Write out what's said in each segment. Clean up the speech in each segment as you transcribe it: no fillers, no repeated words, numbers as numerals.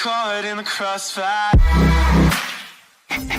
caught in the crossfire. It's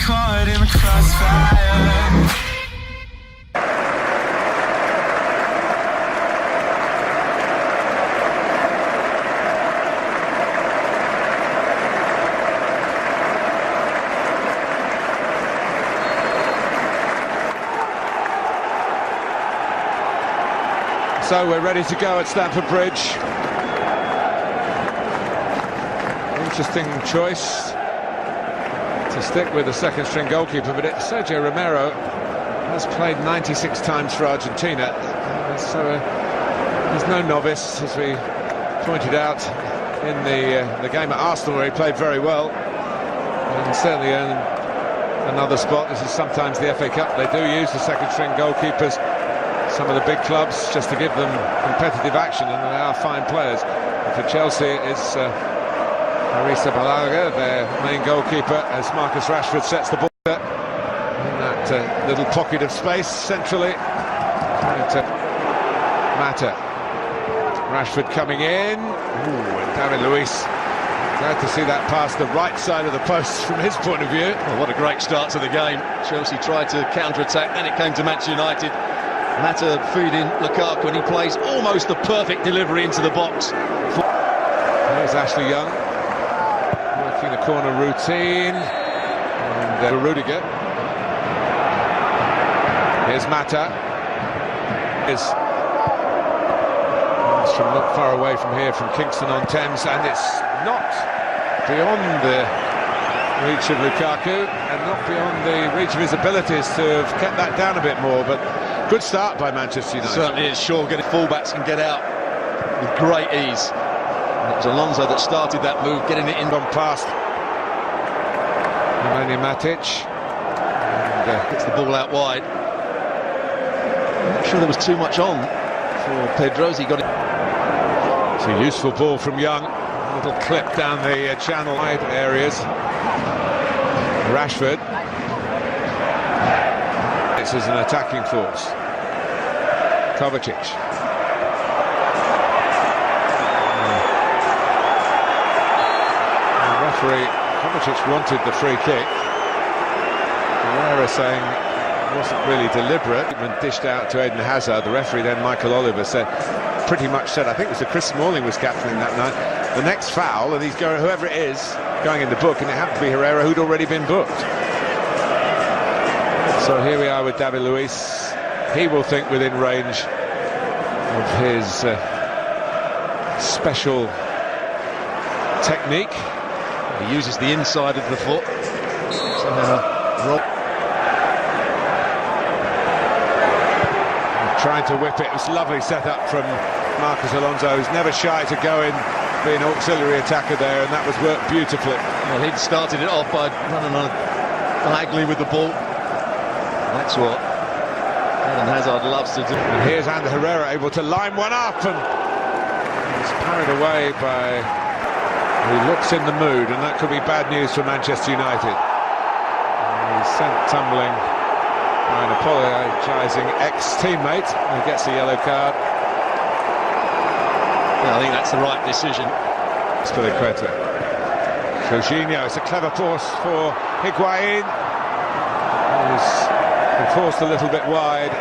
caught in the crossfire. So we're ready to go at Stamford Bridge. Interesting choice to stick with the second string goalkeeper, but Sergio Romero has played 96 times for Argentina, so he's no novice, as we pointed out in the game at Arsenal, where he played very well and certainly earned another spot. This is sometimes the FA Cup, they do use the second string goalkeepers, some of the big clubs, just to give them competitive action, and they are fine players. But for Chelsea, it's Arrizabalaga, their main goalkeeper, as Marcus Rashford sets the ball in that little pocket of space centrally. To Mata. Rashford coming in. Ooh, and David Luiz. Glad to see that pass the right side of the post from his point of view. Well, what a great start to the game. Chelsea tried to counter-attack, then it came to Manchester United. Mata feeding Lukaku, and he plays almost the perfect delivery into the box. There's Ashley Young working the corner routine, and Rudiger. Here's Mata. It's from not far away from here, from Kingston on Thames, and it's not beyond the reach of Lukaku, and not beyond the reach of his abilities to have kept that down a bit more. But good start by Manchester United. Certainly is. Sure, fullbacks can get out with great ease. And it was Alonso that started that move, getting it in on past Nemanja Matic, and gets the ball out wide. I'm not sure there was too much on for Pedro. He got it. It's a useful ball from Young. A little clip down the channel wide areas. Rashford. This is an attacking force. Kovacic. The referee, Kovacic, wanted the free kick. Herrera saying it wasn't really deliberate. When dished out to Eden Hazard, the referee then, Michael Oliver, pretty much said, I think it was Chris Smalling was captaining that night, the next foul, and he's going, whoever it is, going in the book, and it happened to be Herrera, who'd already been booked. So here we are with David Luiz. He will think within range of his special technique. He uses the inside of the foot. Trying to whip it. It was a lovely setup from Marcos Alonso, who's never shy to go in, be an auxiliary attacker there, and that was worked beautifully. Well, he'd started it off by running on diagonally with the ball. That's what Eden Hazard loves to do. And here's Ander Herrera able to line one up, and he's parried away by... He looks in the mood, and that could be bad news for Manchester United. And he's sent tumbling by an apologising ex-teammate, who gets a yellow card. Yeah, I think that's the right decision. It's for the Quetta. Jorginho, it's a clever force for Higuain. Who's forced a little bit wide,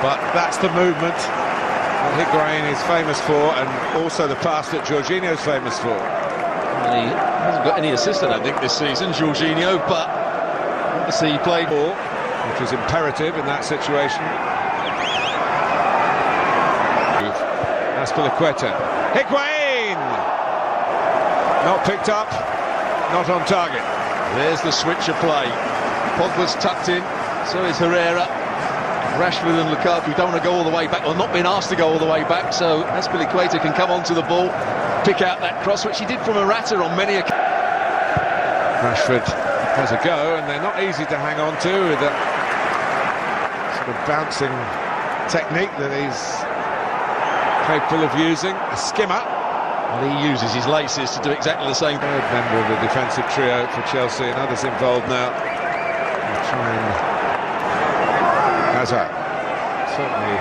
but that's the movement that Higuain is famous for, and also the pass that Jorginho's famous for. Well, he hasn't got any assist, I don't think, this season, Jorginho, but obviously he played ball, which was imperative in that situation. Azpilicueta. Higuain! Not picked up, not on target. There's the switch of play. Pogba's tucked in, so is Herrera. Rashford and Lukaku don't want to go all the way back, or not being asked to go all the way back, so Azpilicueta can come onto the ball, pick out that cross, which he did from Morata on many occasions. Rashford has a go, and they're not easy to hang on to with that sort of bouncing technique that he's capable of using. A skimmer. Well, he uses his laces to do exactly the same. Third member of the defensive trio for Chelsea, and others involved now. Hazard certainly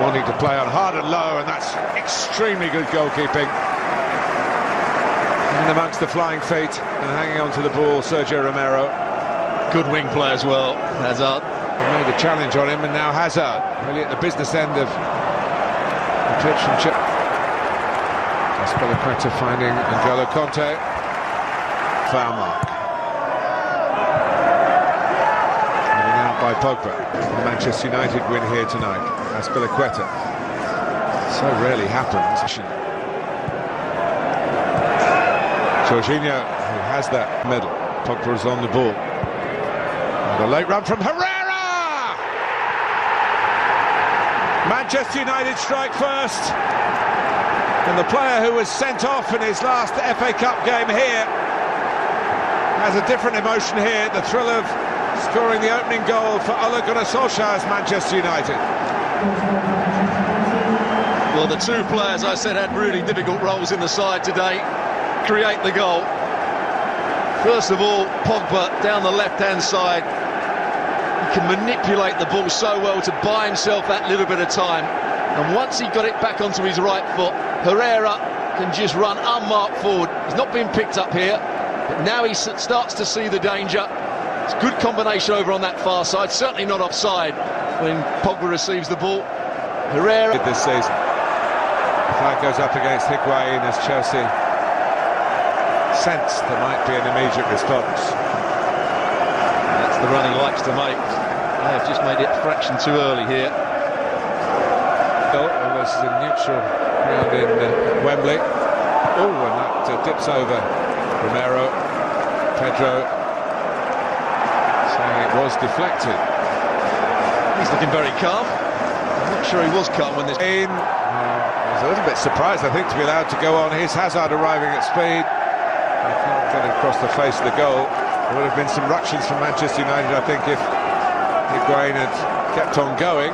wanting to play on hard and low, and that's extremely good goalkeeping In amongst the flying feet and hanging on to the ball, Sergio Romero. Good wing play as well, Hazard. Made a challenge on him, and now Hazard, really at the business end of the pitch from Chip. Azpilicueta finding N'Golo Kanté. Foul mark. Heading out by Pogba. The Manchester United win here tonight. Azpilicueta. So rarely happens. Jorginho, who has that medal. Pogba is on the ball. And a late run from Herrera! Manchester United strike first. And the player who was sent off in his last FA Cup game here has a different emotion here. The thrill of scoring the opening goal for Ole Gunnar Solskjaer's Manchester United. Well, the two players I said had really difficult roles in the side today. Create the goal. First of all, Pogba down the left-hand side. He can manipulate the ball so well to buy himself that little bit of time. And once he got it back onto his right foot, Herrera can just run unmarked forward. He's not been picked up here, but now he starts to see the danger. It's a good combination over on that far side, certainly not offside when Pogba receives the ball. Herrera This season. The flag goes up against Higuain as Chelsea sense there might be an immediate response. That's the run he likes to make. They have just made it a fraction too early here. This is a neutral ground in Wembley. Oh, and that dips over Romero. Pedro saying it was deflected. He's looking very calm. I'm not sure he was calm when this... I was a little bit surprised, I think, to be allowed to go on. Here's Hazard arriving at speed. I think getting across the face of the goal. There would have been some ructions from Manchester United, I think, if Higuain had kept on going.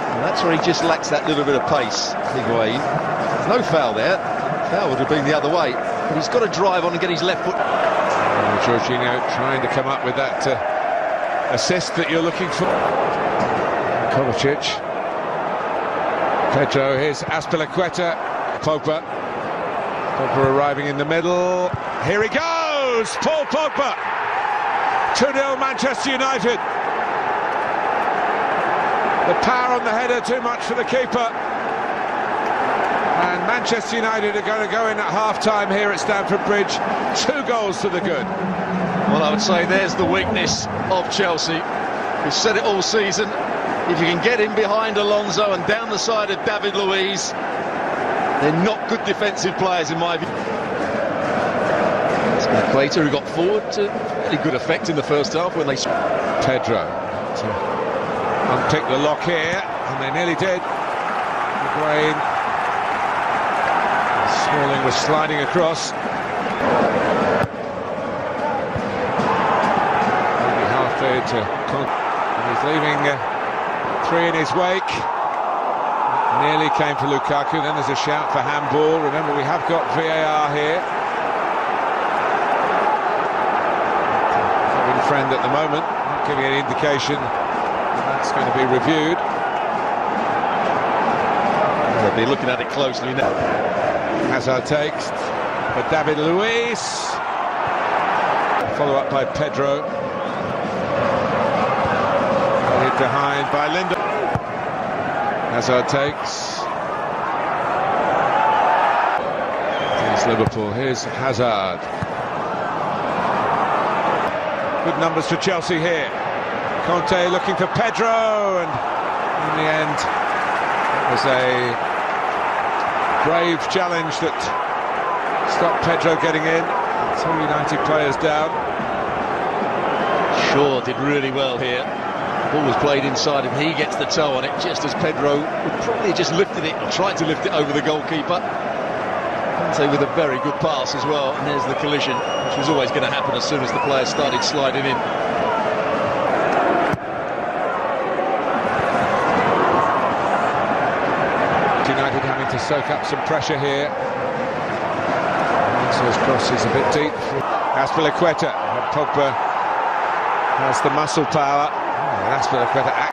And that's where he just lacks that little bit of pace, Higuain. There's no foul there. Foul would have been the other way. But he's got to drive on and get his left foot. Jorginho trying to come up with that assist that you're looking for. Kovacic. Pedro, here's Azpilicueta. Pogba. Pogba arriving in the middle. Here he goes! Paul Pogba! 2-0 Manchester United. The power on the header, too much for the keeper. And Manchester United are going to go in at half-time here at Stamford Bridge. 2 goals to the good. Well, I would say there's the weakness of Chelsea. We've said it all season. If you can get in behind Alonso and down the side of David Luiz, they're not good defensive players in my view. Azpilicueta, who got forward to really good effect in the first half when they... Pedro to unpick the lock here, and they nearly did. Higuain. Smalling was sliding across. Maybe halfway to and he's leaving 3 in his wake. Nearly came for Lukaku, then there's a shout for handball. Remember, we have got VAR here. Kevin Friend at the moment, not giving any indication that's going to be reviewed. They'll be looking at it closely now. Hazard takes for David Luiz. Follow up by Pedro. Hit behind by Linda. Hazard takes. Here's Liverpool. Here's Hazard. Good numbers for Chelsea here. Kanté looking for Pedro, and in the end it was a brave challenge that stopped Pedro getting in. 2 United players down. Shaw did really well here. The ball was played inside him. He gets the toe on it just as Pedro would probably just lifted it or tried to lift it over the goalkeeper. Kanté with a very good pass as well, and there's the collision, which was always going to happen as soon as the players started sliding in. United having to soak up some pressure here. Alonso's cross is a bit deep. Azpilicueta. Pogba has the muscle power. Azpilicueta